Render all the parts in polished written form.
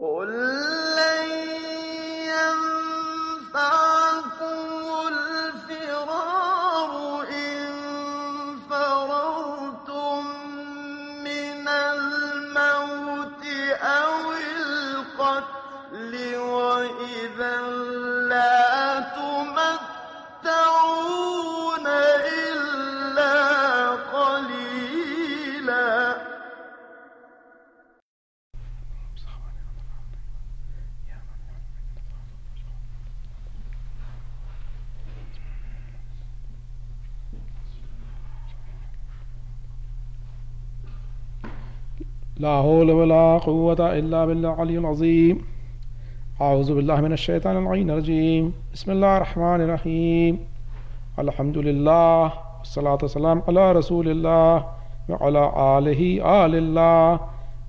قل لن ينفعكم الفرار إن فررتم من الموت أو القتل وإذا لا تمتعون إلا قليلا. لا حول ولا قوة إلا بالله العلي العظيم. أعوذ بالله من الشيطان اللعين الرجيم. بسم الله الرحمن الرحيم. الحمد لله والصلاة والسلام على رسول الله وعلى آله آل الله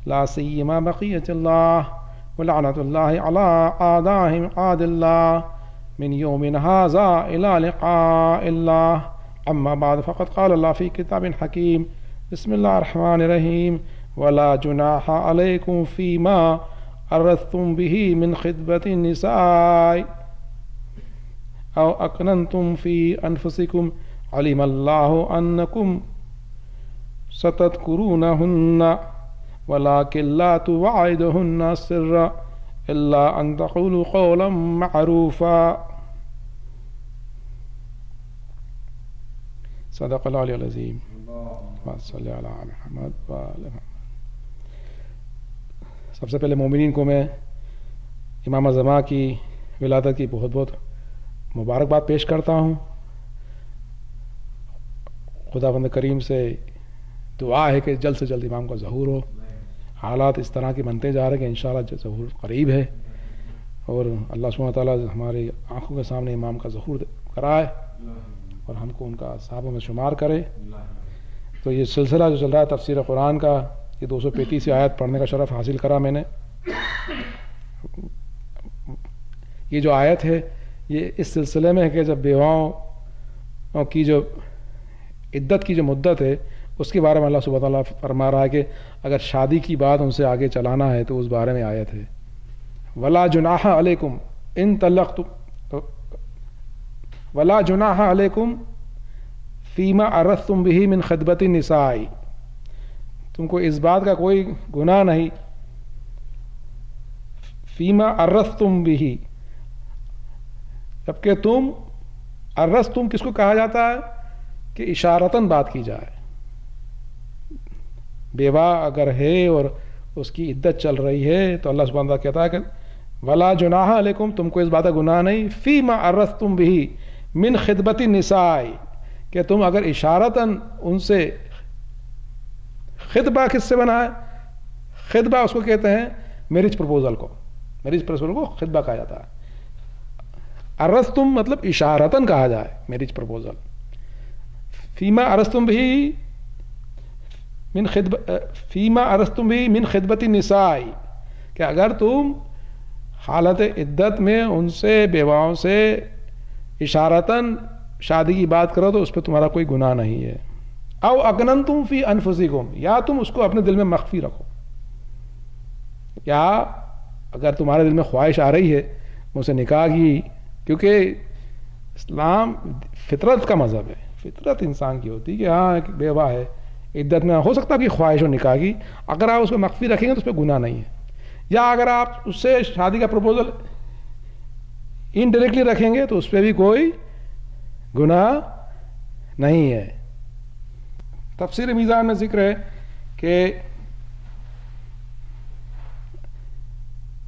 لا سيما بقية الله ولعنة الله على أعدائهم عاد الله من يوم هذا إلى لقاء الله. أما بعد فقد قال الله في كتاب حكيم. بسم الله الرحمن الرحيم. ولا جناح عليكم فيما أردتم به من خطبة النساء أو أكننتم في أنفسكم علم الله أنكم ستذكرونهن ولكن لا توعدهن سرا إلا أن تقولوا قولا معروفا. صدق الله العلي العظيم. صلی علی محمد وآل محمد. سب سے پہلے مومنین کو میں امام زمان کی ولادت کی بہت بہت مبارکباد پیش کرتا ہوں. خدا بند کریم سے دعا ہے کہ جلد سے جلد امام کا ظہور ہو. حالات اس طرح کے بنتے جا رہے ہیں کہ انشاءاللہ ظہور قریب ہے اور اللہ سبحانہ وتعالیٰ ہماری آنکھوں کے سامنے امام کا ظہور کرائے اور ہم کو ان کا صحابوں میں شمار کرے. تو یہ سلسلہ جو چل رہا ہے تفسیر قرآن کا، یہ 235 آیت پڑھنے کا شرف حاصل کرا میں نے. یہ جو آیت ہے یہ اس سلسلے میں ہے کہ جب بیواؤں کی جو عدت کی جو مدت ہے اس کے بارے میں اللہ سبحانہ تعالیٰ فرما رہا ہے کہ اگر شادی کی بات ان سے آگے چلانا ہے تو اس بارے میں آیت ہے. ولا جناح علیکم ان طلقتم ولا جناح علیکم فیما عرضتم به من خطبۃ النساء. تم کو اس بات کا کوئی گناہ نہیں. فیما عرضتم به، جبکہ تم عرضتم کس کو کہا جاتا ہے کہ اشارتاً بات کی جائے. بیوہ اگر ہے اور اس کی عدت چل رہی ہے تو اللہ سبحانہ وتعالیٰ کہتا ہے کہ ولا جناح علیکم، تم کو اس بات کا گناہ نہیں. فیما عرضتم به من خطبۃ النساء، کہ تم اگر اشارتاً ان سے خطبہ کس سے بنا ہے؟ خطبہ اس کو کہتے ہیں میرج پروپوزل کو. میرج پروپوزل کو خطبہ کہا جاتا ہے. عرضتم مطلب اشارتاً کہا جائے میرج پروپوزل. فیما عرضتم به من خطبۃ النساء، کہ اگر تم حالت عدت میں ان سے بیواؤں سے اشارتاً شادی کی بات کرو تو اس پہ تمہارا کوئی گناہ نہیں ہے. او اکننتم فی انفسکم، یا تم اس کو اپنے دل میں مخفی رکھو. یا اگر تمہارے دل میں خواہش آ رہی ہے ان سے نکاح کی، کیونکہ اسلام فطرت کا مذہب ہے. فطرت انسان کی ہوتی ہے کہ ہاں ایک بیوہ ہے عدت میں، ہو سکتا ہے کہ خواہش ہو نکاح کی، اگر آپ اس کو مخفی رکھیں گے تو اس پہ گناہ نہیں ہے. یا اگر آپ اس سے شادی کا پروپوزل انڈائریکٹلی رکھیں گے تو اس پہ بھی کوئی گناہ نہیں ہے. تفسیر میزان میں ذکر ہے کہ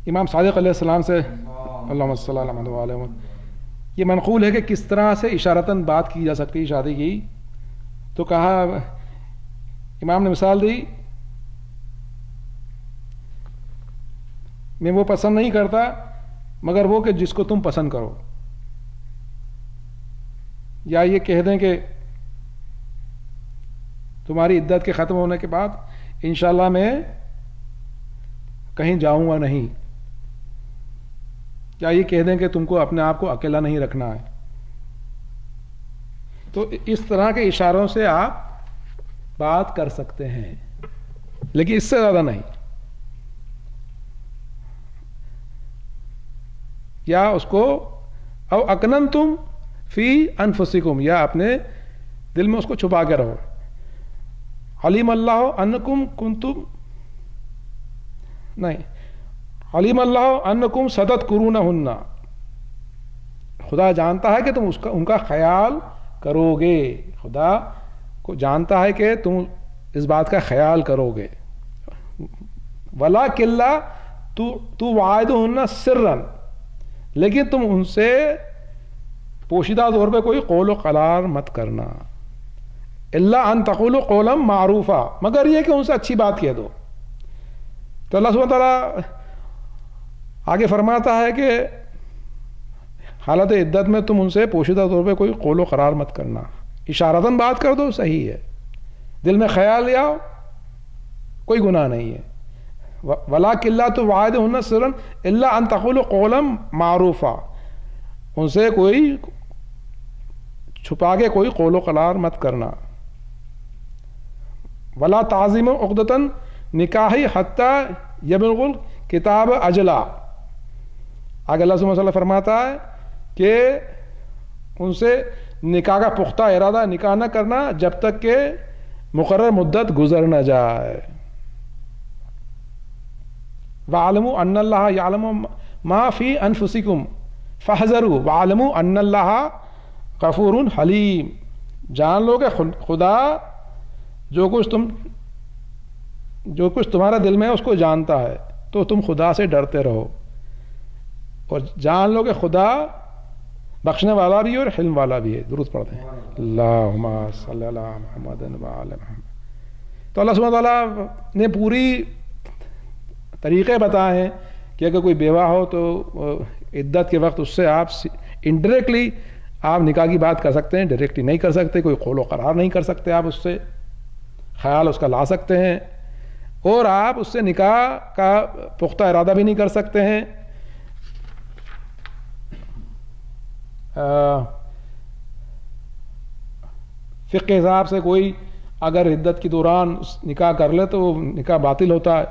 امام صادق علیہ السلام سے اللہم صلی اللہ علیہ وسلم یہ منقول ہے کہ کس طرح سے اشارتاً بات کی جا سکتی شادی کی. تو کہا، امام نے مثال دی، میں وہ پسند نہیں کرتا مگر وہ کہ جس کو تم پسند کرو. یا یہ کہہ دیں کہ تمہاری عدت کے ختم ہونے کے بعد انشاءاللہ میں کہیں جاؤں گا نہیں. یا یہ کہہ دیں کہ تم کو اپنے آپ کو اکیلا نہیں رکھنا ہے. تو اس طرح کے اشاروں سے آپ بات کر سکتے ہیں لیکن اس سے زیادہ نہیں. یا اس کو او اکننتم فی انفسکم، یا اپنے دل میں اس کو چھپا کے رہو. علیم اللہ انکم کنتم، نہیں، علیم اللہ انکم ستذکرونہن، خدا جانتا ہے کہ تم ان کا خیال کرو گے، خدا کو جانتا ہے کہ تم اس بات کا خیال کرو گے. وَلَٰكِن لَّا تُوعِدُهُنَّ سِرًّا، لیکن تم ان سے پوشیدہ طور پہ کوئی قول و قرار مت کرنا. الا ان تقولوا قولا معروفا، مگر یہ کہ ان سے اچھی بات کہہ دو. تو اللہ سبحانہ تعالیٰ آگے فرماتا ہے کہ حالت عدت میں تم ان سے پوشیدہ طور پہ کوئی قول و قرار مت کرنا، اشارتاً بات کر دو، صحیح ہے، دل میں خیال لے آؤ، کوئی گناہ نہیں ہے. وَلَٰكِن لَّا تُوعِدُهُنَّ سِرًّا إِلَّا أَن تَقُولُوا قَوْلًا مَّعْرُوفًا، ان سے کوئی چھپا کے کوئی قول و قرار مت کرنا. وَلَا تَعْزِمُوا عُقْدَةَ النِّكَاحِ حَتَّىٰ يَبْلُغَ الْكِتَابُ أَجَلَهُ. آگے اللہ سبحانہ وتعالیٰ فرماتا ہے کہ ان سے نکاح کا پختہ ارادہ نکاح نہ کرنا جب تک کہ مقرر مدت گزر نہ جائے. وَاعْلَمُوا أَنَّ اللَّهَ يَعْلَمُ مَا فِي أَنفُسِكُمْ فَاحْذَرُوا وَاعْلَمُوا أَنَّ اللَّهَ غَفُورٌ حَلِيمٌ. جان لو کہ خدا جو کچھ تمہارا دل میں ہے اس کو جانتا ہے، تو تم خدا سے ڈرتے رہو، اور جان لو کہ خدا بخشنے والا بھی ہے اور حلم والا بھی ہے. درود پڑھتے ہیں اللہم صلی علی محمد وعلی محمد. تو اللہ سبحانہ تعالیٰ نے پوری طریقے بتائے ہیں کہ اگر کوئی بیوہ ہو تو عدت کے وقت اس سے آپ انڈائریکٹلی آپ نکاح کی بات کر سکتے ہیں، ڈائریکٹلی نہیں کر سکتے، کوئی قول و قرار نہیں کر سکتے، آپ اس سے خیال اس کا لا سکتے ہیں، اور آپ اس سے نکاح کا پختہ ارادہ بھی نہیں کر سکتے ہیں. فقہ کے حساب سے کوئی اگر عدت کے دوران نکاح کر لے تو وہ نکاح باطل ہوتا ہے،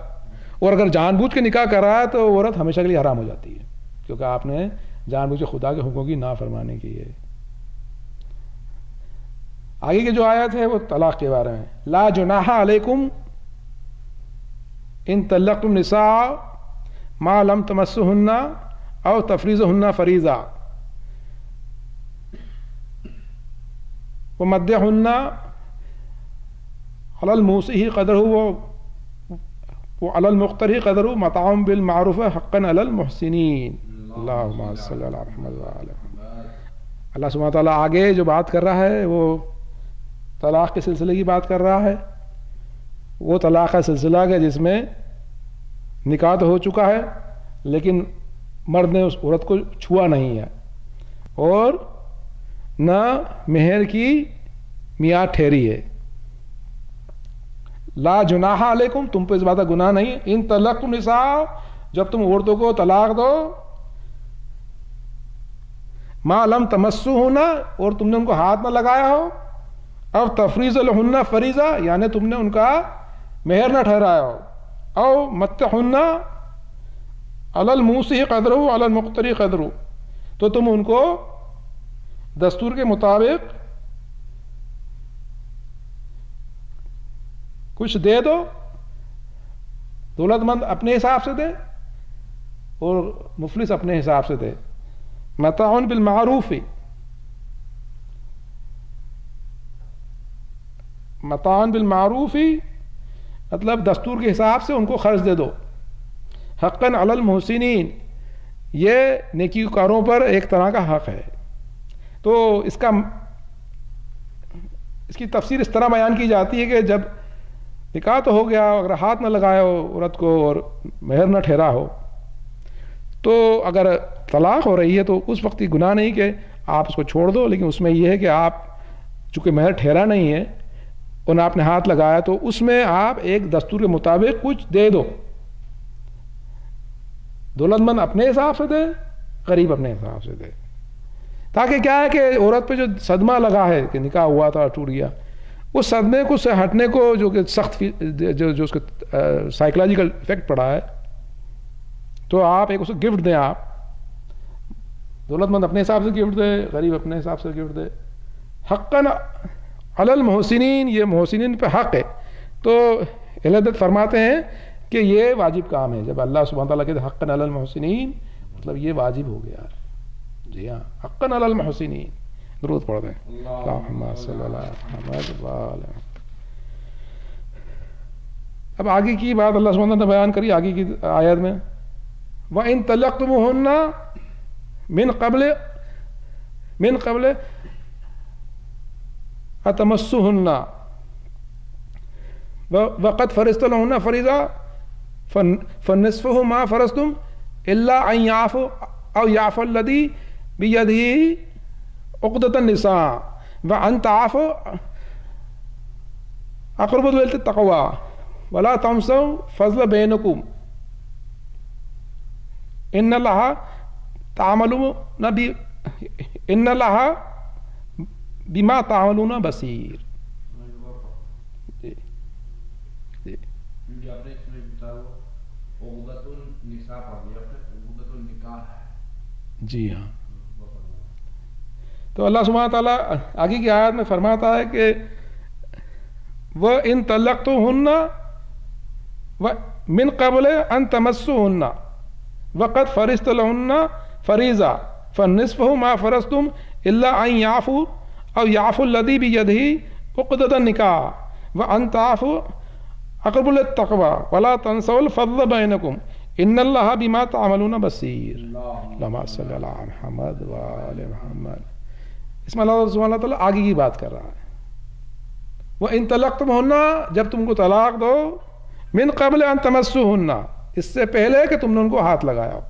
اور اگر جان بوجھ کے نکاح کر رہا ہے تو عورت ہمیشہ کے لیے حرام ہو جاتی ہے، کیونکہ آپ نے جان بوجھ کے خدا کے حکموں کی نافرمانی کی ہے. آگے کی جو آیت ہے وہ طلاق کے بارے میں. لا جناح علیکم ان طلقتم النساء ما لم تمسہن او تفریضہن فریضہ ومتعہن علی الموسع قدرہ وعلی المقتر قدرہ متاع بالمعروف حقا علی المحسنین. اللہم صلی علی محمد وعلی محمد. اللہ سبحانہ تعالیٰ آگے جو بات کر رہا ہے وہ طلاق کے سلسلے کی بات کر رہا ہے. وہ طلاق کا سلسلہ ہے جس میں نکاح تو ہو چکا ہے لیکن مرد نے اس عورت کو چھوا نہیں ہے اور نہ مہر کی میعاد ٹھہری ہے. لا جناح علیکم، تم پہ اس بات کا گناہ نہیں. ان طلقتم النساء، جب تم عورتوں کو طلاق دو، ما لم تمسوہن، اور تم نے ان کو ہاتھ نہ لگایا ہو، او تفریض لہن فریضہ، یعنی تم نے ان کا مہر نہ ٹھہرایا ہو، او متعہن علی الموسع قدرہ علی المقتر قدرہ، تو تم ان کو دستور کے مطابق کچھ دے دو. دولت مند اپنے حساب سے دے اور مفلس اپنے حساب سے دے. متاع بالمعروف، متاع بالمعروف مطلب دستور کے حساب سے ان کو خرچ دے دو. حقا علی المحسنین، یہ نیکی کاروں پر ایک طرح کا حق ہے. تو اس کی تفسیر اس طرح بیان کی جاتی ہے کہ جب نکاح تو ہو گیا، اگر ہاتھ نہ لگایا ہو عورت کو اور مہر نہ ٹھہرا ہو، تو اگر طلاق ہو رہی ہے تو اس وقت یہ گناہ نہیں کہ آپ اس کو چھوڑ دو، لیکن اس میں یہ ہے کہ آپ چونکہ مہر ٹھہرا نہیں ہے اور نہ آپ نے ہاتھ لگایا تو اس میں آپ ایک دستور کے مطابق کچھ دے دو. دولت مند اپنے حساب سے دے، غریب اپنے حساب سے دے، تاکہ کیا ہے کہ عورت پہ جو صدمہ لگا ہے کہ نکاح ہوا تھا ٹوٹ گیا، اس صدمے کو سے ہٹنے کو جو کہ سخت جو اس کا سائیکولوجیکل افیکٹ پڑا ہے، تو آپ ایک اس کو گفٹ دیں آپ، دولت مند اپنے حساب سے گفٹ دے، غریب اپنے حساب سے گفٹ دے. حقاً علی المحسنین، یہ محسنین پہ حق ہے. تو اہل حدیث فرماتے ہیں کہ یہ واجب کام ہے. جب اللہ سبحانہ تعالیٰ کہتے ہیں حقاً علی المحسنین، مطلب یہ واجب ہو گیا. جی ہاں، حقاً علی المحسنین. درود پڑھ دیں. اللہم صلی علی محمد وعلی. اب آگے کی بات اللہ سبحانہ تعالیٰ نے بیان کری آگے کی آیت میں. وَإِن طَلَّقْتُمُوهُنَّ من قبل اتمسوهن وقد فرضت لهن فريضة فنصفه ما فرضتم الا ان يعفو او يعفو الذي بيده عقدة النساء وان تعفوا اقرب للتقوى ولا تنسوا فضل بينكم ان الله ان اللہ بما تعملون بصیر. جی ہاں. تو اللہ سبحانہ تعالیٰ آگے کی آیت میں فرماتا ہے کہ وَإِن طَلَّقْتُمُوهُنَّ مِن قَبْلِ أَن تَمَسُّوهُنَّ وَقَدْ فَرِضْتُ لَهُنَّ فریضہ فنصفه ما فرضتم الا ان يعفوا او يعفو الذي بيده عقدة النكاح وان تعفوا اقرب للتقوى ولا تنسوا الفضل بينكم ان الله بما تعملون بصير. اللهم صل على محمد وآل محمد. اس میں اللہ سبحانہ تعالیٰ آگے کی بات کر رہا ہے. وَإِن طَلَّقْتُمُوهُنَّ، جب تم کو طلاق دو، من قبل ان تمسوهن، اس سے پہلے کہ تم نے ان کو ہاتھ لگایا ہو،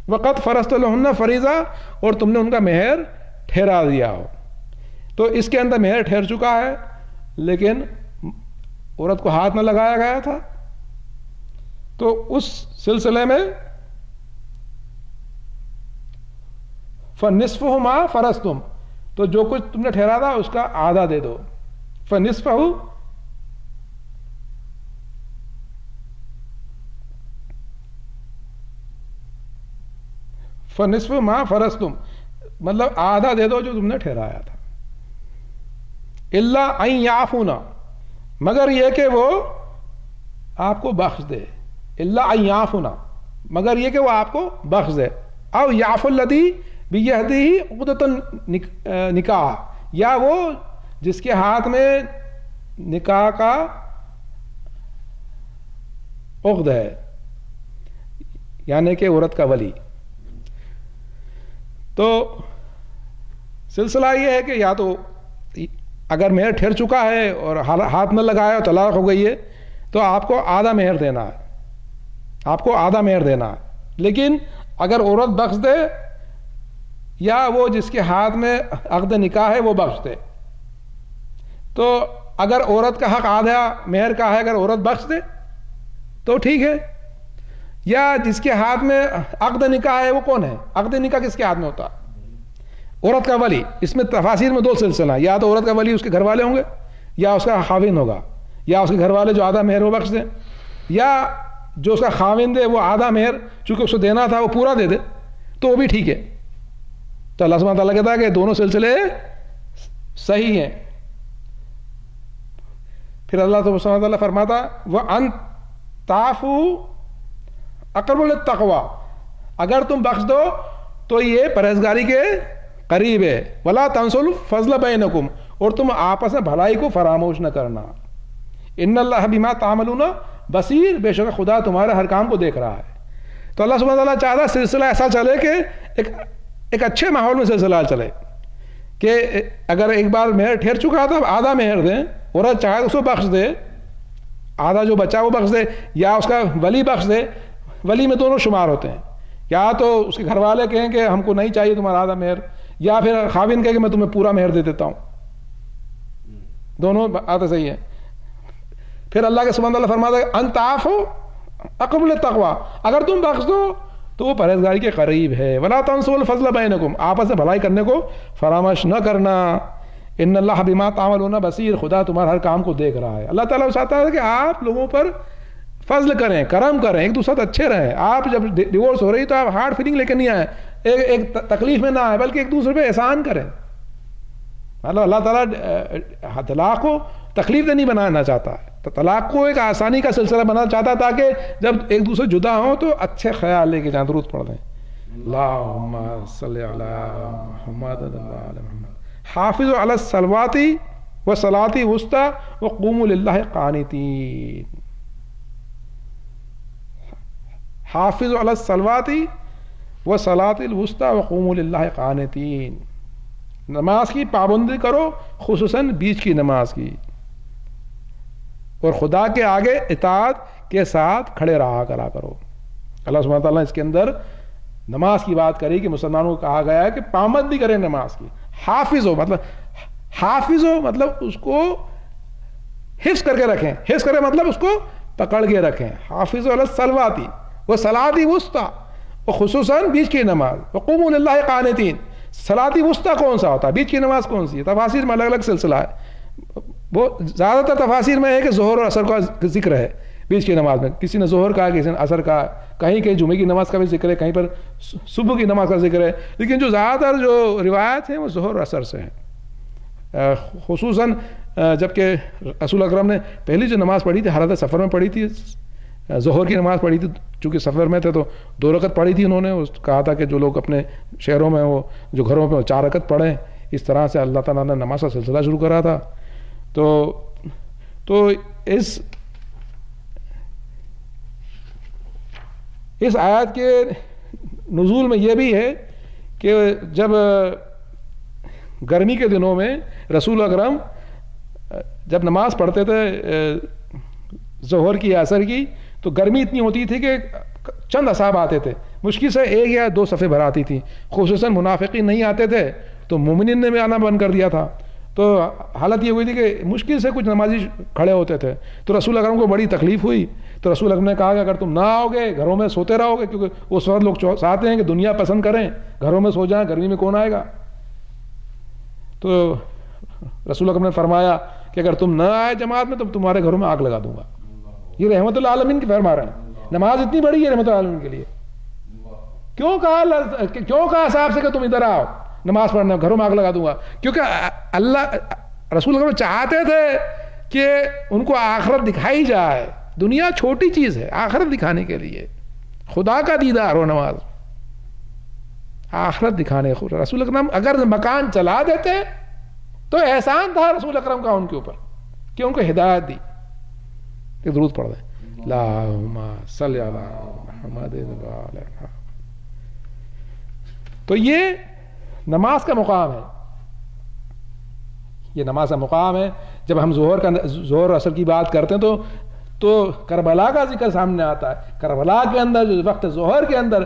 وقت فرضت لہن فریضہ، اور تم نے ان کا مہر ٹھہرا دیا ہو. تو اس کے اندر مہر ٹھہر چکا ہے لیکن عورت کو ہاتھ نہ لگایا گیا تھا. تو اس سلسلے میں فنصفہ ما فرضتم، تو جو کچھ تم نے ٹھہرا تھا اس کا آدھا دے دو. فنصفہ فنصف ما فرضتم، مطلب آدھا دے دو جو تم نے ٹھہرایا تھا. الا ان یعفونا، مگر یہ کہ وہ آپ کو بخش دے. الا ان یعفونا، مگر یہ کہ وہ آپ کو بخش دے. او یعفو الذی بیدہ عقدۃ النکاح، یا وہ جس کے ہاتھ میں نکاح کا عقد ہے، یعنی کہ عورت کا ولی. تو سلسلہ یہ ہے کہ یا تو اگر مہر ٹھہر چکا ہے اور ہاتھ نہ لگایا اور طلاق ہو گئی ہے تو آپ کو آدھا مہر دینا ہے، آپ کو آدھا مہر دینا ہے. لیکن اگر عورت بخش دے یا وہ جس کے ہاتھ میں عقد نکاح ہے وہ بخش دے، تو اگر عورت کا حق آدھا مہر کا ہے، اگر عورت بخش دے تو ٹھیک ہے. یا جس کے ہاتھ میں عقد نکاح ہے وہ کون ہے؟ عقد نکاح کس کے ہاتھ میں ہوتا؟ عورت کا ولی. اس میں تفاصیل میں دو سلسلہ، یا تو عورت کا ولی اس کے گھر والے ہوں گے یا اس کا خاوند ہوگا، یا اس کے گھر والے جو آدھا مہر وہ بخش دیں، یا جو اس کا خاوند ہے وہ آدھا مہر چونکہ اس کو دینا تھا وہ پورا دے دے تو وہ بھی ٹھیک ہے. تو اللہ سبحانہ تعالیٰ کہتا ہے کہ دونوں سلسلے صحیح ہیں. پھر اللہ سبحانہ تعالیٰ فرماتا وَأَن تَعْفُوا اقرب للتقوی، اگر تم بخش دو تو یہ پرہیزگاری کے قریب ہے. ولا تنسوا الفضل بینکم، اور تم آپس میں بھلائی کو فراموش نہ کرنا. ان اللہ بما تعملون بصیر، بے شک خدا تمہارے ہر کام کو دیکھ رہا ہے. تو اللہ سبحانہ تعالیٰ چاہتا سلسلہ ایسا چلے کہ ایک اچھے ماحول میں سلسلہ چلے، کہ اگر ایک بار مہر ٹھہر چکا تھا آدھا مہر دیں، عورت چاہے اس کو بخش دے، آدھا جو بچا وہ بخش دے، یا اس کا ولی بخش دے. ولی میں دونوں شمار ہوتے ہیں، یا تو اس کے گھر والے کہیں کہ ہم کو نہیں چاہیے تمہارا آدھا مہر، یا پھر خاوند کہے کہ میں تمہیں پورا مہر دے دیتا ہوں. دونوں باتیں صحیح ہیں. پھر اللہ کے سبحانہ اللہ فرماتا ہے ان تعفوا اقرب للتقوی، اگر تم بخش دو تو وہ پرہیزگاری کے قریب ہے. ولا تنسوا الفضل بینکم، آپس میں بھلائی کرنے کو فراموش نہ کرنا. ان اللہ بما تعملون بصیر، خدا تمہارے ہر کام کو دیکھ رہا ہے. اللہ تعالیٰ چاہتا ہے کہ آپ لوگوں پر فضل کریں، کرم کریں، ایک دوسرے سے اچھے رہیں. آپ جب ڈیورس ہو رہی تو آپ ہارڈ فیلنگ لے کے نہیں آئیں، ایک تکلیف میں نہ آئے، بلکہ ایک دوسرے پہ احسان کریں. مطلب اللہ تعالیٰ طلاق کو تکلیف دہ نہیں بنانا چاہتا ہے، تو طلاق کو ایک آسانی کا سلسلہ بنانا چاہتا ہے تاکہ جب ایک دوسرے جدا ہوں تو اچھے خیال لے کے جائیں. درود پڑھ دیں. اللہم صلی علی محمد وعلی محمد. حافظوا علی الصلوات والصلاۃ الوسطی وقوموا للہ قانتین. حافظوا علی الصلوات والصلاۃ الوسطی وقوموا للہ قانتین. نماز کی پابندی کرو، خصوصاً بیچ کی نماز کی، اور خدا کے آگے اطاعت کے ساتھ کھڑے رہا کرا کرو. اللہ سبحانہ تعالیٰ نے اس کے اندر نماز کی بات کری کہ مسلمانوں کو کہا گیا ہے کہ پابندی کریں نماز کی. حافظ ہو مطلب اس کو حفظ کر کے رکھیں، حفظ کرے مطلب اس کو پکڑ کے رکھیں. حافظ علی الصلوات والصلاۃ الوسطی، اور خصوصاً بیچ کی نماز. وقوموا للہ قانتین. صلاۃ وسطی کون سا ہوتا ہے، بیچ کی نماز کون سی ہے؟ تفاسیر میں الگ الگ سلسلہ ہے. وہ زیادہ تر تفاسیر میں ہے کہ ظہر اور عصر کا ذکر ہے بیچ کی نماز میں. کسی نے ظہر کہا، کسی نے عصر کہا، کہیں کہیں جمعے کی نماز کا بھی ذکر ہے، کہیں پر صبح کی نماز کا ذکر ہے. لیکن جو زیادہ تر جو روایت ہیں وہ ظہر اور عصر سے ہیں. خصوصاً جبکہ رسول اکرم نے پہلی جو نماز پڑھی تھی حالت سفر میں پڑھی تھی، ظہر کی نماز پڑھی تھی. چونکہ سفر میں تھے تو 2 رکعت پڑھی تھی انہوں نے. کہا تھا کہ جو لوگ اپنے شہروں میں وہ جو گھروں میں 4 رکعت پڑھیں. اس طرح سے اللہ تعالیٰ نے نماز کا سلسلہ شروع کرا تھا. تو اس آیت کے نزول میں یہ بھی ہے کہ جب گرمی کے دنوں میں رسول اکرم جب نماز پڑھتے تھے ظہر کی یا عصر کی، تو گرمی اتنی ہوتی تھی کہ چند اصحاب آتے تھے، مشکل سے 1 یا 2 صفیں بھر آتی تھی. خصوصاً منافقین نہیں آتے تھے تو مومنین نے بھی آنا بند کر دیا تھا. تو حالت یہ ہوئی تھی کہ مشکل سے کچھ نمازی کھڑے ہوتے تھے. تو رسول اکرم کو بڑی تکلیف ہوئی. تو رسول اکرم نے کہا کہ اگر تم نہ آؤ گے، گھروں میں سوتے رہو گے، کیونکہ اس وقت لوگ چاہتے ہیں کہ دنیا پسند کریں، گھروں میں سو جائیں، گرمی میں کون آئے گا. تو رسول اکرم نے فرمایا کہ اگر تم نہ آئے جماعت میں تو تمہارے گھروں میں آگ لگا دوں گا. یہ رحمت العالمین کی فرما رہے ہیں. نماز اتنی بڑی ہے رحمت العالمین کے لیے. کیوں کہا صاحب سے کہ تم ادھر آؤ نماز پڑھنا، گھروں میں آگ لگا دوں گا؟ کیونکہ اللہ رسول اکرم چاہتے تھے کہ ان کو آخرت دکھائی جائے. دنیا چھوٹی چیز ہے، آخرت دکھانے کے لیے خدا کا دیدار ہو نماز، آخرت دکھانے. رسول اکرم اگر مکان چلا دیتے تو احسان تھا رسول اکرم کا ان کے اوپر کہ ان کو ہدایت دی. درود پڑھ دیں. اللہم صلی علی محمد وعلی محمد. تو یہ نماز کا مقام ہے، یہ نماز کا مقام ہے. جب ہم ظہر عصر کی بات کرتے ہیں تو کربلا کا ذکر سامنے آتا ہے. کربلا کے اندر جو وقت ظہر کے اندر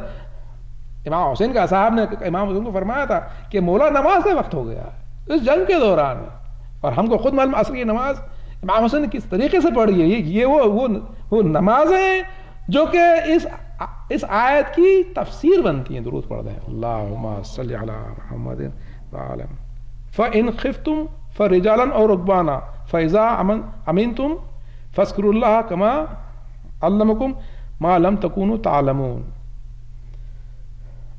امام حسین کا صاحب نے امام حسین کو فرمایا تھا کہ مولا نماز کا وقت ہو گیا اس جنگ کے دوران. اور ہم کو خود معلوم عصر کی نماز امام حسین نے کس طریقے سے پڑھی ہے. یہ وہ نمازیں ہیں جو کہ اس آیت کی تفسیر بنتی ہیں. درود پڑھ دیں. اللہم صلی علی محمد وعلی فَإِنْ خِفْتُمْ فَرِجَالًا أَوْ رُكْبَانًا فَإِذَا أَمِنْتُمْ فَاذْكُرُوا اللَّهَ كَمَا عَلَّمَكُمْ مَا لَمْ تَكُونُوا تَعْلَمُونَ.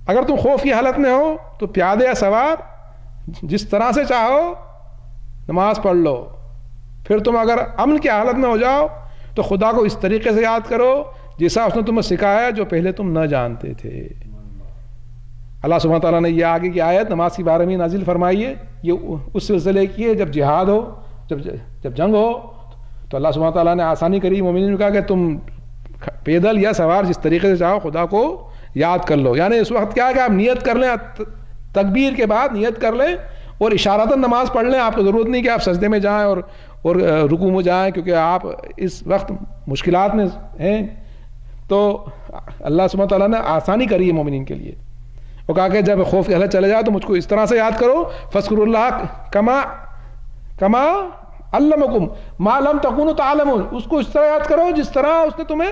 اگر تم خوف کی حالت میں ہو تو پیادے یا سوار جس طرح سے چاہو نماز پڑھ لو. پھر تم اگر امن کی حالت میں ہو جاؤ تو خدا کو اس طریقے سے یاد کرو جیسا اس نے تمہیں سکھایا جو پہلے تم نہ جانتے تھے. اللہ سبحانہ تعالیٰ نے یہ آگے کی آیت نماز کے بارے میں نازل فرمائی ہے. یہ اس سلسلے کی ہے جب جہاد ہو، جب جنگ ہو تو اللہ سبحانہ تعالیٰ نے آسانی کری. مومنین نے کہا کہ تم پیدل یا سوار جس طریقے سے چاہو خدا کو یاد کر لو. یعنی اس وقت کیا ہے کہ آپ نیت کر لیں، تکبیر کے بعد نیت کر لیں اور اشارتاً نماز پڑھ لیں. آپ کو ضرورت نہیں کہ آپ سجدے میں جائیں اور رکوع میں جائیں، کیونکہ آپ اس وقت مشکلات میں ہیں. تو اللہ سبحانہ تعالیٰ نے آسانی کری ہے مومنین کے لیے. وہ کہا کہ جب خوف کی حالت چلے جائے تو مجھ کو اس طرح سے یاد کرو. فَاذْكُرُوا اللَّهَ كَمَا عَلَّمَكُمْ مَا لَمْ تَكُونُوا تَعْلَمُونَ. اس کو اس طرح یاد کرو جس طرح اس نے تمہیں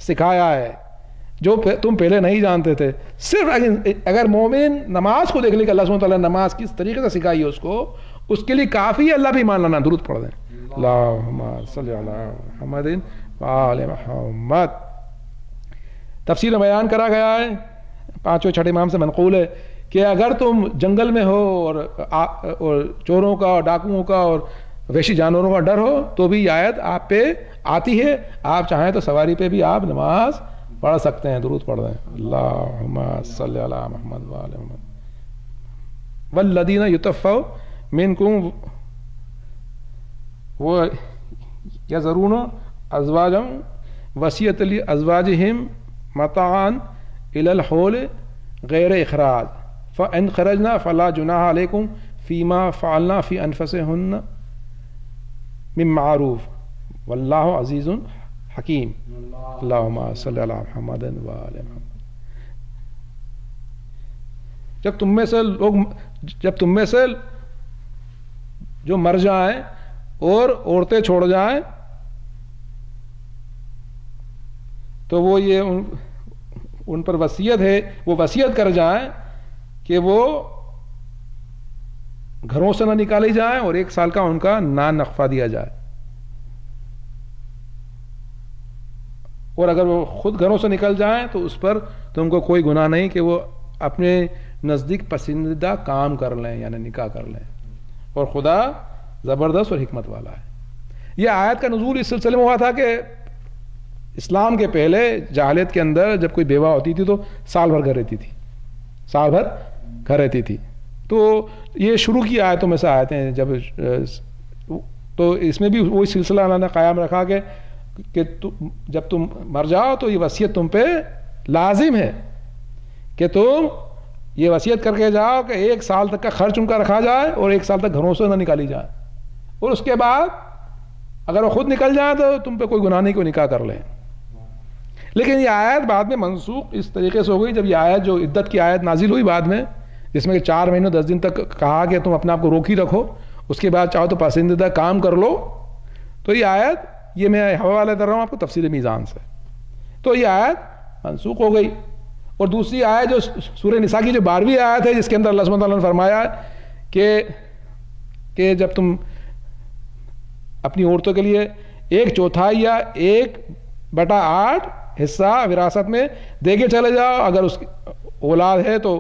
سکھایا ہے جو تم پہلے نہیں جانتے تھے. صرف اگر مومن نماز کو دیکھ لے کہ اللہ سبحانہ تعالیٰ نے نماز کس طریقے سے سکھائی ہے اس کے لیے کافی ہے اللہ بھی مان لانا. درود پڑھ دیں. اللہم صلی علی محمد وآل محمد. تفسیر میں بیان کرا گیا ہے، پانچوں چھٹے امام سے منقول ہے کہ اگر تم جنگل میں ہو اور چوروں کا اور ڈاکوؤں کا اور وحشی جانوروں کا ڈر ہو تو بھی یہ آیت آپ پہ آتی ہے. آپ چاہیں تو سواری پہ بھی آپ نماز پڑھ سکتے ہیں. درود پڑھ دیں. اللہم صلی علی محمد وآل محمد. والذین یتوفون منکم ویذرون ازواجا وصیۃ لازواجہم متاعا الی الحول غیر اخراج فان خرجنا فلا جناح علیکم فیما فعلنا فی انفسہن من معروف واللہ عزیز حکیم. اللہم صلی علی محمد وآل محمد. جب تم میں سے جو مر جائیں اور عورتیں چھوڑ جائیں تو وہ یہ ان پر وصیت ہے، وہ وصیت کر جائیں کہ وہ گھروں سے نہ نکالی جائیں اور 1 سال کا ان کا نان نقفہ دیا جائے. اور اگر وہ خود گھروں سے نکل جائیں تو اس پر تم کو کوئی گناہ نہیں کہ وہ اپنے نزدیک پسندیدہ کام کر لیں، یعنی نکاح کر لیں. اور خدا زبردست اور حکمت والا ہے. یہ آیت کا نزول اس سلسلے میں ہوا تھا کہ اسلام کے پہلے جاہلیت کے اندر جب کوئی بیوہ ہوتی تھی تو سال بھر گھر رہتی تھی. تو یہ شروع کی آیتوں میں سے آیتیں ہیں. تو اس میں بھی وہی سلسلہ اللہ نے قائم رکھا کہ جب تم مر جاؤ تو یہ وصیت تم پہ لازم ہے کہ تم یہ وصیت کر کے جاؤ کہ 1 سال تک کا خرچ ان کا رکھا جائے اور 1 سال تک گھروں سے نہ نکالی جائے. اور اس کے بعد اگر وہ خود نکل جائیں تو تم پہ کوئی گناہ نہیں، کوئی نکاح کر لیں. لیکن یہ آیت بعد میں منسوخ اس طریقے سے ہو گئی جب یہ آیت جو عدت کی آیت نازل ہوئی بعد میں، جس میں کہ 4 مہینے 10 دن تک کہا کہ تم اپنے آپ کو روکی رکھو، اس کے بعد چاہو تو پسندیدہ کام کر لو. تو یہ آیت، یہ میں حوالہ کر رہا ہوں آپ کو تفسیر میزان سے، تو یہ آیت منسوخ ہو گئی. اور دوسری آیت جو سورہ نساء کی جو 12ویں آیت ہے جس کے اندر اللہ سبحانہ وتعالیٰ نے فرمایا کہ جب تم اپنی عورتوں کے لیے 1/4 یا 1/8 حصہ وراثت میں دے کے چلے جاؤ، اگر اس کی اولاد ہے تو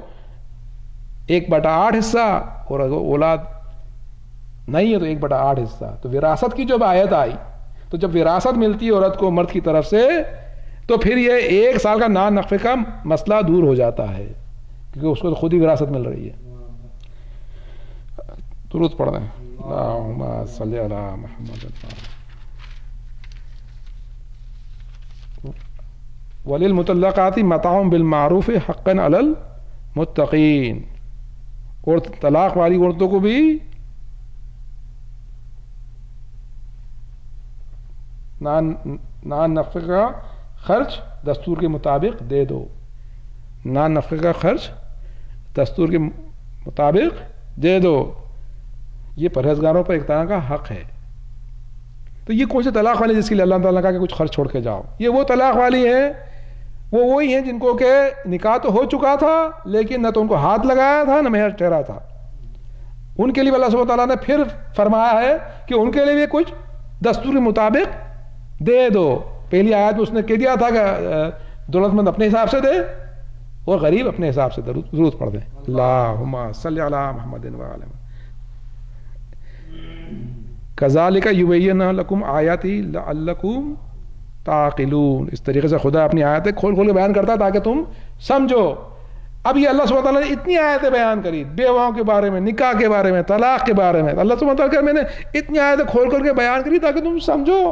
1/8 حصہ، اور اگر اولاد نہیں ہے تو 1/8 حصہ. تو وراثت کی جب آیت آئی تو جب وراثت ملتی ہے عورت کو مرد کی طرف سے تو پھر یہ 1 سال کا نان نقفے کا مسئلہ دور ہو جاتا ہے کیونکہ اس کو تو خود ہی وراثت مل رہی ہے. درود پڑھ رہے ہیں. اللہم صلی علی محمد. وللمطلقات متاع بالمعروف حقا علی المتقین. اور طلاق والی عورتوں کو بھی نان نفقے کا خرچ دستور کے مطابق دے دو. نان نفقے کا خرچ دستور کے مطابق دے دو. یہ پرہیزگاروں پر ایک طرح کا حق ہے. تو یہ کون سے طلاق والی جس کے لیے اللہ تعالیٰ نے کہا کہ کچھ خرچ چھوڑ کے جاؤ؟ یہ وہ طلاق والی ہیں، وہ وہی ہیں جن کو کہ نکاح تو ہو چکا تھا لیکن نہ تو ان کو ہاتھ لگایا تھا نہ مہر ٹھہرا تھا. ان کے لیے اللہ سبحانہ تعالیٰ نے پھر فرمایا ہے کہ ان کے لیے بھی کچھ دستور کے مطابق دے دو. پہلی آیت میں اس نے کہہ دیا تھا کہ دولت مند اپنے حساب سے دے اور غریب اپنے حساب سے درود پڑھ دیں. اللہم صلی علی محمد وآل محمد. کذالک یبین لکم آیاتی لعلکم تعقلون. اس طریقے سے خدا اپنی آیتیں کھول کھول کے بیان کرتا ہے تاکہ تم سمجھو. اب یہ اللہ سبحانہ تعالیٰ نے اتنی آیتیں بیان کری بیواؤں کے بارے میں، نکاح کے بارے میں، طلاق کے بارے میں. اللہ سبحانہ تعالیٰ میں نے اتنی آیتیں کھول کھول کے بیان کری تاکہ تم سمجھو.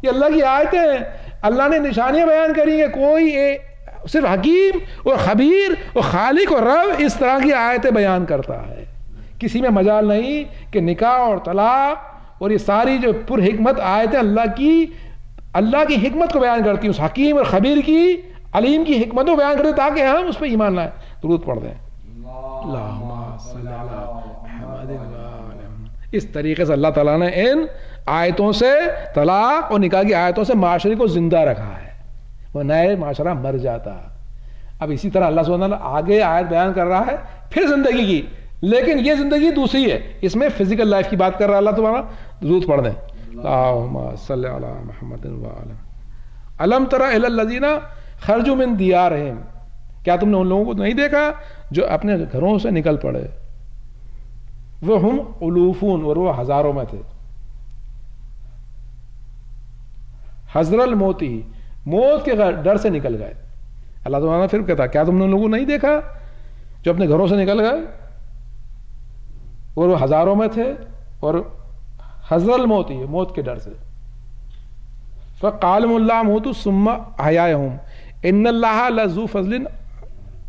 یہ اللہ کی آیتیں ہیں. اللہ نے نشانیاں بیان کری ہیں. کوئی صرف حکیم اور خبیر اور خالق اور رب اس طرح کی آیتیں بیان کرتا ہے. کسی میں مجال نہیں کہ نکاح اور طلاق اور یہ ساری جو پر حکمت آیتیں اللہ کی حکمت کو بیان کرتی ہیں، اس حکیم اور خبیر کی علیم کی حکمت کو بیان کرتے تاکہ ہم اس پہ ایمان لائیں. درود پڑھ دیں. اللہم صلی علی محمد وآل محمد. اس طریقے سے اللہ تعالیٰ نے ان آیتوں سے، طلاق اور نکاح کی آیتوں سے معاشرے کو زندہ رکھا ہے، وہ نئے معاشرہ مر جاتا. اب اسی طرح اللہ سبحانہ وتعالیٰ آگے آیت بیان کر رہا ہے پھر زندگی کی، لیکن یہ زندگی دوسری ہے. اس میں فزیکل لائف کی بات کر رہا ہے اللہ تمہارا. درود پڑھ دیں. اللہم صلی علی محمد وآل محمد. الم تر الی الذین خرجوا من دیارہم، کیا تم نے ان لوگوں کو نہیں دیکھا جو اپنے گھروں سے نکل پڑے، وہم الوفون، اور وہ ہزاروں میں تھے، حذر الموت، ہی موت کے ڈر سے نکل گئے. اللہ تعالیٰ پھر کہتا کیا تم نے ان لوگوں کو نہیں دیکھا جو اپنے گھروں سے نکل گئے اور وہ ہزاروں میں تھے اور حذر الموت، ہی موت کے ڈر سے. فقال اللہ موتوا ثم احیاهم ان اللہ لذو فضل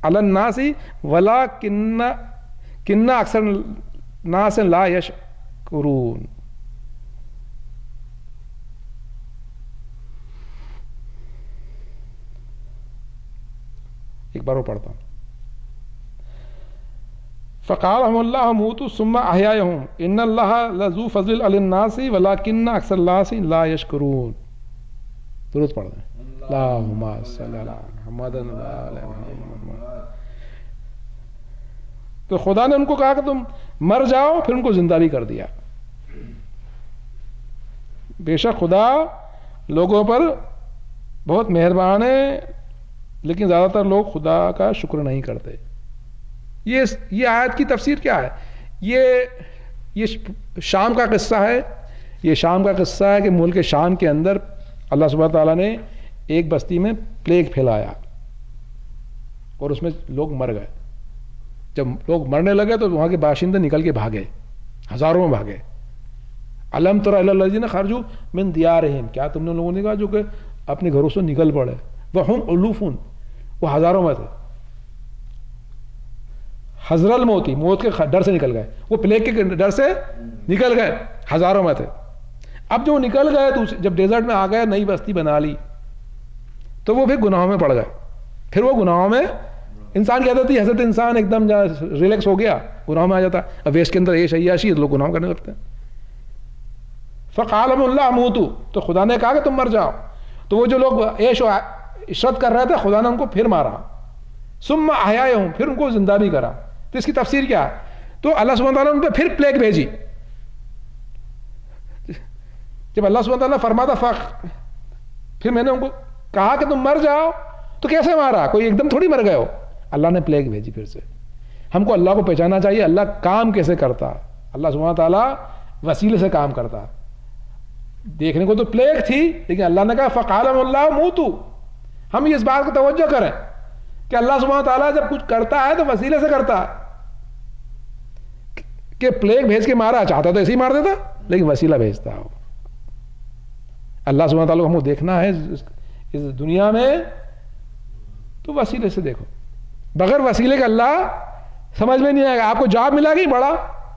علی الناس ولکن اکثر الناس لا یشکرون. ایک بار وہ پڑھتا ہوں. فقالهم اللہ موتوا ثم احیاهم ان اللہ لذو فضل علی الناس ولکن اکثر الناس لا یشکرون. درود پڑھ دیں. اللہم صلی علی محمد وعلی محمد. تو خدا نے ان کو کہا کہ تم مر جاؤ، پھر ان کو زندہ بھی کر دیا. بے شک خدا لوگوں پر بہت مہربان ہے، لیکن زیادہ تر لوگ خدا کا شکر نہیں کرتے. یہ آیت کی تفسیر کیا ہے؟ یہ شام کا قصہ ہے. یہ شام کا قصہ ہے کہ ملک شام کے اندر اللہ سبحانہ تعالیٰ نے ایک بستی میں پلیگ پھیلایا اور اس میں لوگ مر گئے. جب لوگ مرنے لگے تو وہاں کے باشندے نکل کے بھاگے، ہزاروں میں بھاگے. الم تر الی الذین خرجوا من دیارہم، کیا تم نے لوگوں نے کہا جو کہ اپنے گھروں سے نکل پڑے، وہم الوفون، وہ ہزاروں میں تھے، حذر الموت، موت کے ڈر سے نکل گئے، وہ پلیگ کے ڈر سے نکل گئے، ہزاروں میں تھے. اب جو وہ نکل گئے تو جب ڈیزرٹ میں آ گئے، نئی بستی بنا لی، تو وہ پھر گناہوں میں پڑ گئے. پھر وہ گناہوں میں، انسان کہتا تھی حضرت انسان ایک دم ریلیکس ہو گیا، گناہوں میں آ جاتا. اب ویسٹ کے اندر عیش عیاشی، لوگ گناہوں کرنے لگتے ہیں. فقالهم اللہ موتوا، تو خدا نے کہا کہ تم مر جاؤ. تو وہ جو لوگ عیش و عشرت کر رہے تھے، خدا نے ان کو پھر مارا. ثم احیاهم، پھر ان کو زندہ بھی کرا. تو اس کی تفسیر کیا ہے؟ تو اللہ سبحانہ تعالیٰ نے ان پہ پھر پلیگ بھیجی. جب اللہ سبحانہ تعالیٰ فرماتا پھر میں نے ان کو کہا کہ تم مر جاؤ، تو کیسے مارا؟ کوئی ایک دم تھوڑی مر گئے ہو. اللہ نے پلیگ بھیجی پھر سے. ہم کو اللہ کو پہچاننا چاہیے، اللہ کام کیسے کرتا. اللہ سبحانہ تعالیٰ وسیلے سے کام کرتا. دیکھنے کو تو پلیگ تھی، لیکن اللہ نے کہا فقالهم اللہ موتوا. ہم اس بات کو توجہ کریں کہ اللہ سبحانہ تعالیٰ جب کچھ کرتا ہے تو وسیلے سے کرتا ہے. کہ پلیگ بھیج کے مارا، چاہتا تو ایسے ہی مار دیتا، لیکن وسیلہ بھیجتا ہو. اللہ سبحانہ تعالیٰ کو ہم کو دیکھنا ہے اس دنیا میں تو وسیلے سے دیکھو. بغیر وسیلے کا اللہ سمجھ میں نہیں آئے گا. آپ کو جاب ملا گئی بڑا،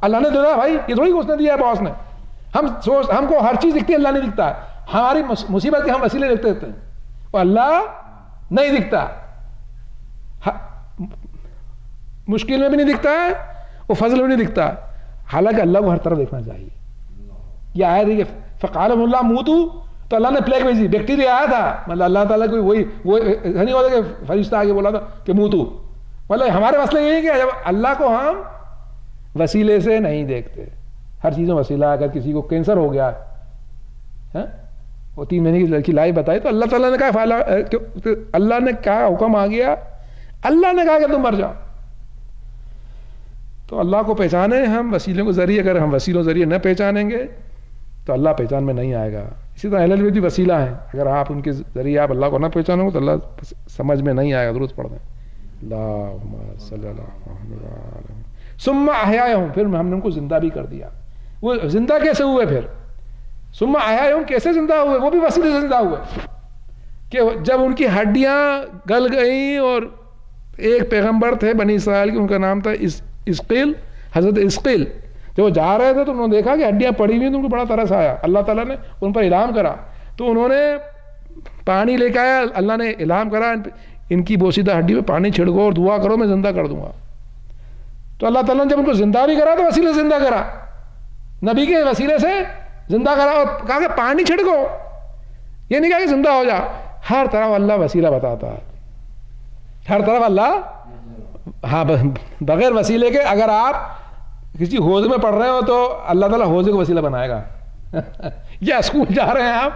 اللہ نے دیا بھائی، یہ تھوڑی اس نے دیا ہے باس نے. ہم کو ہر چیز دکھتی ہے، اللہ نہیں دکھتا. ہماری مصیبت کے ہم وسیلے دیکھتے رہتے ہیں، اور اللہ نہیں دکھتا. مشکل میں بھی نہیں دکھتا ہے، وہ فضل میں نہیں دکھتا. حالانکہ اللہ کو ہر طرف دیکھنا چاہیے. یہ آیا تھی کہ فقالهم اللہ موتوا، تو اللہ نے پلیگ بھیجی. بیکٹیریا آیا تھا، مطلب اللہ تعالیٰ کوئی وہ نہیں ہوتا کہ فرشتہ آگے بولا تھا کہ موتوا. مطلب ہمارے مسئلہ یہ ہے کہ جب اللہ کو ہم وسیلے سے نہیں دیکھتے. ہر چیز میں وسیلہ. اگر کسی کو کینسر ہو گیا، وہ 3 مہینے کی لڑکی لائی بتائی، تو اللہ تعالیٰ نے کہا، اللہ نے کہا حکم آ گیا، اللہ نے کہا کہ تم مر جاؤ. تو اللہ کو پہچانے ہم وسیلوں کے ذریعے. اگر ہم وسیلوں ذریعے نہ پہچانیں گے تو اللہ پہچان میں نہیں آئے گا. اسی طرح اہل البیت بھی وسیلہ ہیں. اگر آپ ان کے ذریعے آپ اللہ کو نہ پہچانو گے تو اللہ سمجھ میں نہیں آئے گا. درود پڑھ دیں. اللہم صلی اللہ محمد وعلی محمد. ثم احیاهم، پھر ہم نے ان کو زندہ بھی کر دیا. وہ زندہ کیسے ہوئے؟ پھر ثم احیاهم کیسے زندہ ہوئے؟ وہ بھی وسیلے سے زندہ ہوئے. کہ جب ان کی ہڈیاں گل گئیں، اور ایک پیغمبر تھے بنی اسرائیل کے، ان کا نام تھا اسقیل، حضرت اسقیل. جب وہ جا رہے تھے تو انہوں نے دیکھا کہ ہڈیاں پڑی ہوئی ہیں، تو ان کو بڑا ترس آیا. اللہ تعالیٰ نے ان پر الہام کرا، تو انہوں نے پانی لے کے آیا. اللہ نے الہام کرا ان کی بوسیدہ ہڈی پہ پانی چھڑکو اور دعا کرو، میں زندہ کر دوں گا. تو اللہ تعالیٰ نے جب ان کو زندہ بھی کرا تو وسیلے سے زندہ کرا، نبی کے وسیلے سے زندہ کرا، اور کہا کہ پانی چھڑکو. یہ نہیں کہا کہ زندہ ہو جا. ہر طرف اللہ وسیلہ بتاتا ہے، ہر طرف اللہ. ہاں، بغیر وسیلے کے اگر آپ کسی حوضے میں پڑھ رہے ہو تو اللہ تعالیٰ حوضے کو وسیلہ بنائے گا. یا اسکول جا رہے ہیں آپ،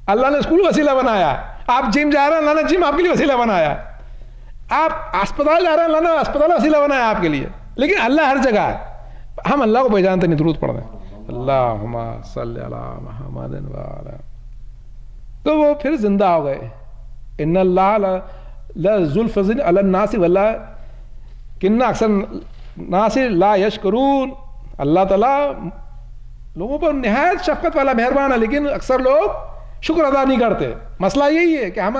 اللہ نے اسکول وسیلہ بنایا. آپ جم جا رہے ہیں, اللہ نے جم آپ کے لیے وسیلہ بنایا. آپ اسپتال جا رہے ہیں, اللہ نے اسپتال وسیلہ بنایا آپ کے لیے. لیکن اللہ ہر جگہ ہے, ہم اللہ کو پہچانتے نہیں, درود پڑھ رہے ہیں اللہم صلی علی محمد وعلی. تو وہ پھر زندہ ہو گئے. ان اللہ لذو الفضل علی الناس واللہ کن اکثر ناس لا یشکرون. اللہ تعالیٰ لوگوں پر نہایت شفقت والا مہربان ہے, لیکن اکثر لوگ شکر ادا نہیں کرتے. مسئلہ یہی ہے کہ ہم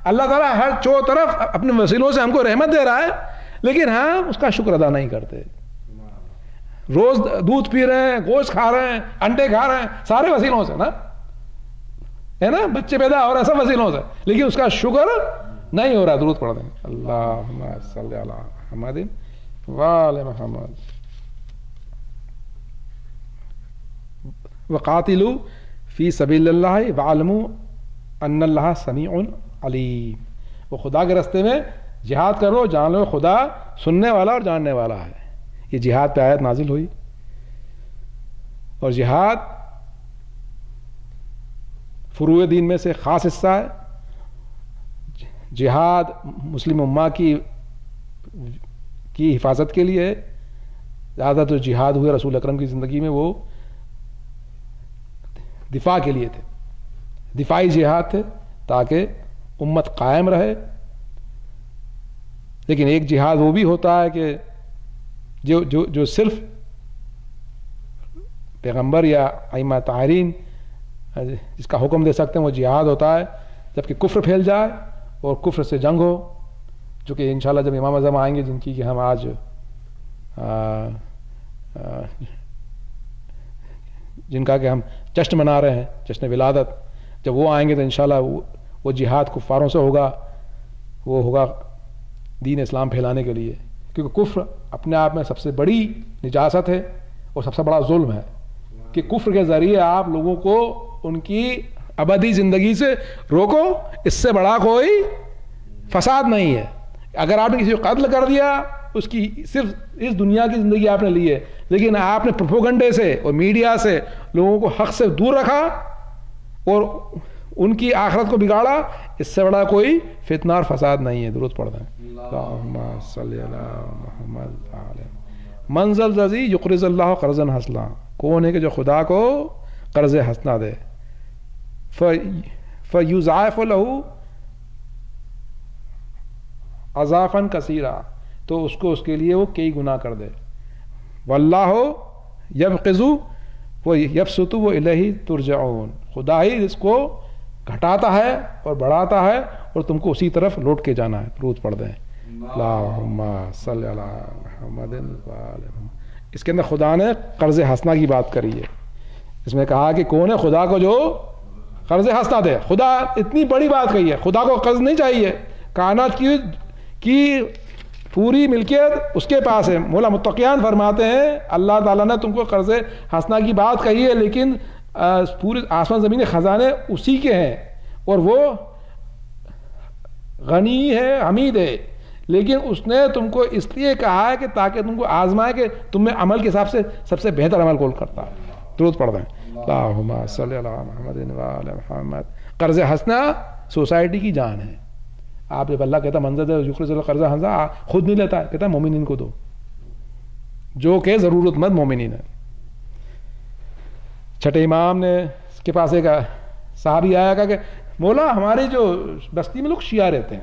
اللہ تعالیٰ ہر چو طرف اپنے وسیلوں سے ہم کو رحمت دے رہا ہے, لیکن ہم اس کا شکر ادا نہیں کرتے. روز دودھ پی رہے ہیں, گوشت کھا رہے ہیں, انڈے کھا رہے ہیں, سارے وسیلوں سے نا, ہے نا, بچے پیدا ہو رہے ہیں سب وسیلوں سے, لیکن اس کا شکر نہیں ہو رہا. درود پڑھ دیں اللہم صلی علی محمد وعلی محمد. وقاتلوا فی سبیل اللہ وعلموا ان اللہ سمیع علیم. وہ خدا کے راستے میں جہاد کرو, جان لو خدا سننے والا اور جاننے والا ہے. یہ جہاد پہ آیت نازل ہوئی, اور جہاد فروع دین میں سے خاص حصہ ہے. جہاد مسلم امہ کی حفاظت کے لیے. زیادہ تو جہاد ہوئے رسول اکرم کی زندگی میں وہ دفاع کے لیے تھے, دفاعی جہاد تھے تاکہ امت قائم رہے. لیکن ایک جہاد وہ بھی ہوتا ہے کہ جو صرف پیغمبر یا ائمہ طاہرین جس کا حکم دے سکتے ہیں, وہ جہاد ہوتا ہے جبکہ کفر پھیل جائے اور کفر سے جنگ ہو, جو کہ انشاءاللہ جب امام اعظم آئیں گے, جن کی کہ ہم آج جن کا کہ ہم جشن منا رہے ہیں, جشن ولادت, جب وہ آئیں گے تو انشاءاللہ وہ جہاد کفاروں سے ہوگا. وہ ہوگا دین اسلام پھیلانے کے لیے, کیونکہ کفر اپنے آپ میں سب سے بڑی نجاست ہے اور سب سے بڑا ظلم ہے کہ کفر کے ذریعے آپ لوگوں کو ان کی ابدی زندگی سے روکو. اس سے بڑا کوئی فساد نہیں ہے. اگر آپ نے کسی کو قتل کر دیا, اس کی صرف اس دنیا کی زندگی آپ نے لی ہے, لیکن آپ نے پروپیگنڈے سے اور میڈیا سے لوگوں کو حق سے دور رکھا اور ان کی آخرت کو بگاڑا, اس سے بڑا کوئی فتنہ اور فساد نہیں ہے. درود پڑھ دیں اللہم صلی علی محمد وعلی. من ذا الذی یقرض اللہ قرضا حسنا. کون ہے کہ جو خدا کو قرض حسنا دے, فیضاعف له اضعافا کثیرا, تو اس کو اس کے لیے وہ کئی گناہ کر دے. واللہ یبقض و یبسط و الیہ ترجعون. خدا ہی اس کو گھٹاتا ہے اور بڑھاتا ہے اور تم کو اسی طرف لوٹ کے جانا ہے. درود پڑھ دیں اللہم صلی علی محمد وعلی محمد. اس کے اندر خدا نے قرض حسنہ کی بات کری ہے. اس میں کہا کہ کون ہے خدا کو جو قرض حسنہ دے. خدا اتنی بڑی بات کہی ہے, خدا کو قرض نہیں چاہیے, کائنات کی پوری ملکیت اس کے پاس ہے. مولا متقیان فرماتے ہیں اللہ تعالیٰ نے تم کو قرض حسنہ کی بات کہی ہے, لیکن پورے آسمان زمین کے خزانے اسی کے ہیں اور وہ غنی ہے, حمید ہے, لیکن اس نے تم کو اس لیے کہا ہے کہ تاکہ تم کو آزمائے کہ تم میں عمل کے حساب سے سب سے بہتر عمل کون کرتا ہے. درود پڑھ دیں اللہم صلی علی محمد وعلی محمد. قرض حسنہ سوسائٹی کی جان ہے. آپ جب اللہ کہتا منظر قرض حسنہ خود نہیں لیتا ہے, کہتا ہے مومنین کو دو جو کہ ضرورت مند مومنین ہے. چھٹے امام نے اس کے پاس ایک صحابی آیا, کہا کہ مولا ہماری جو بستی میں لوگ شیعہ رہتے ہیں.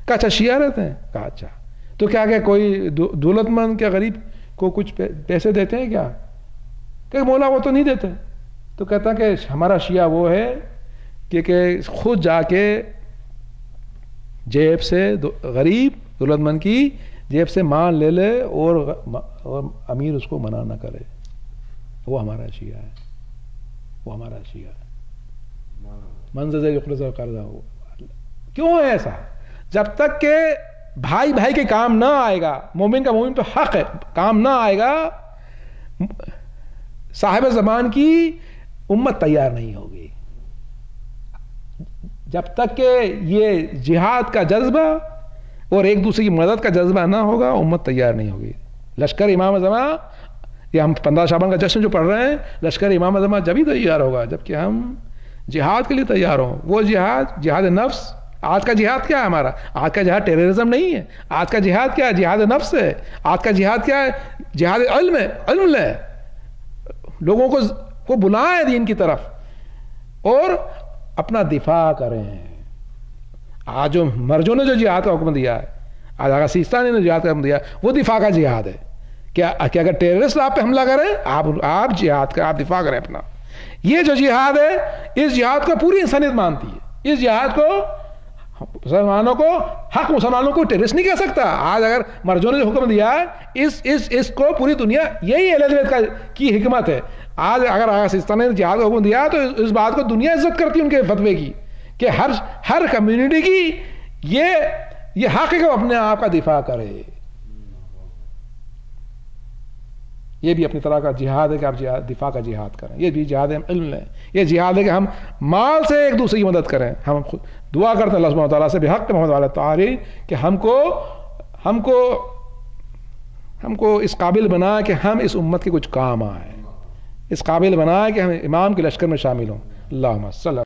کہا اچھا شیعہ رہتے ہیں؟ کہا اچھا, تو کیا کہ کوئی دولت مند کیا غریب کو کچھ پیسے دیتے ہیں کیا؟ کہ مولا وہ تو نہیں دیتے. تو کہتا کہ ہمارا شیعہ وہ ہے کہ خود جا کے جیب سے غریب دولت مند کی جیب سے مال لے لے اور امیر اس کو منع نہ کرے. وہ ہمارا شیعہ ہے, وہ ہمارا شیعہ ہے. منظر یقرض قرضہ. کیوں ہے ایسا؟ جب تک کہ بھائی بھائی کے کام نہ آئے گا, مومن کا مومن پہ حق ہے, کام نہ آئے گا, صاحب زمان کی امت تیار نہیں ہوگی. جب تک کہ یہ جہاد کا جذبہ اور ایک دوسرے کی مدد کا جذبہ نہ ہوگا, امت تیار نہیں ہوگی. لشکر امام اعظم, یہ ہم 15 شعبان کا جشن جو پڑھ رہے ہیں, لشکر امام اعظم جبھی تیار ہوگا جبکہ ہم جہاد کے لیے تیار ہوں. وہ جہاد نفس. آج کا جہاد کیا ہے ہمارا؟ آج کا جہاد ٹیررزم نہیں ہے. آج کا جہاد کیا ہے؟ جہاد نفس ہے. آج کا جہاد کیا ہے؟ جہاد علم ہے. علم لے, لوگوں کو بلائیں دین کی طرف اور اپنا دفاع کریں. آج جو مرجوں نے جو جہاد کا حکم دیا ہے, آج آغا سیستانی نے جہاد کا حکم دیا, وہ دفاع کا جہاد ہے. کہ اگر ٹیررسٹ آپ پہ حملہ کریں, آپ جہاد کا, آپ دفاع کریں اپنا. یہ جو جہاد ہے, اس جہاد کو پوری انسانیت مانتی ہے. اس جہاد کو مسلمانوں کو, حق مسلمانوں کو ٹیررسٹ نہیں کہہ سکتا. آج اگر مرجوں نے جو حکم دیا ہے, اس کو پوری دنیا, یہی اہل بیت کی حکمت ہے. آج اگر آغا سیستان نے جہاد کا حکم دیا تو اس بات کو دنیا عزت کرتی ہے ان کے فتوے کی, کہ ہر کمیونٹی کی یہ حق ہے کہ وہ اپنے آپ کا دفاع کرے. یہ بھی اپنی طرح کا جہاد ہے کہ آپ دفاع کا جہاد کریں. یہ بھی جہاد ہے ہم علم لیں. یہ جہاد ہے کہ ہم مال سے ایک دوسرے کی مدد کریں. ہم خود دعا کرتے ہیں اللہ سبحانہ وتعالیٰ سے بحق محمد علیہ تعالی کہ ہم کو اس قابل بنا کہ ہم اس امت کے کچھ کام آئیں, اس قابل بنا کہ ہم امام کے لشکر میں شامل ہوں. اللہم صلی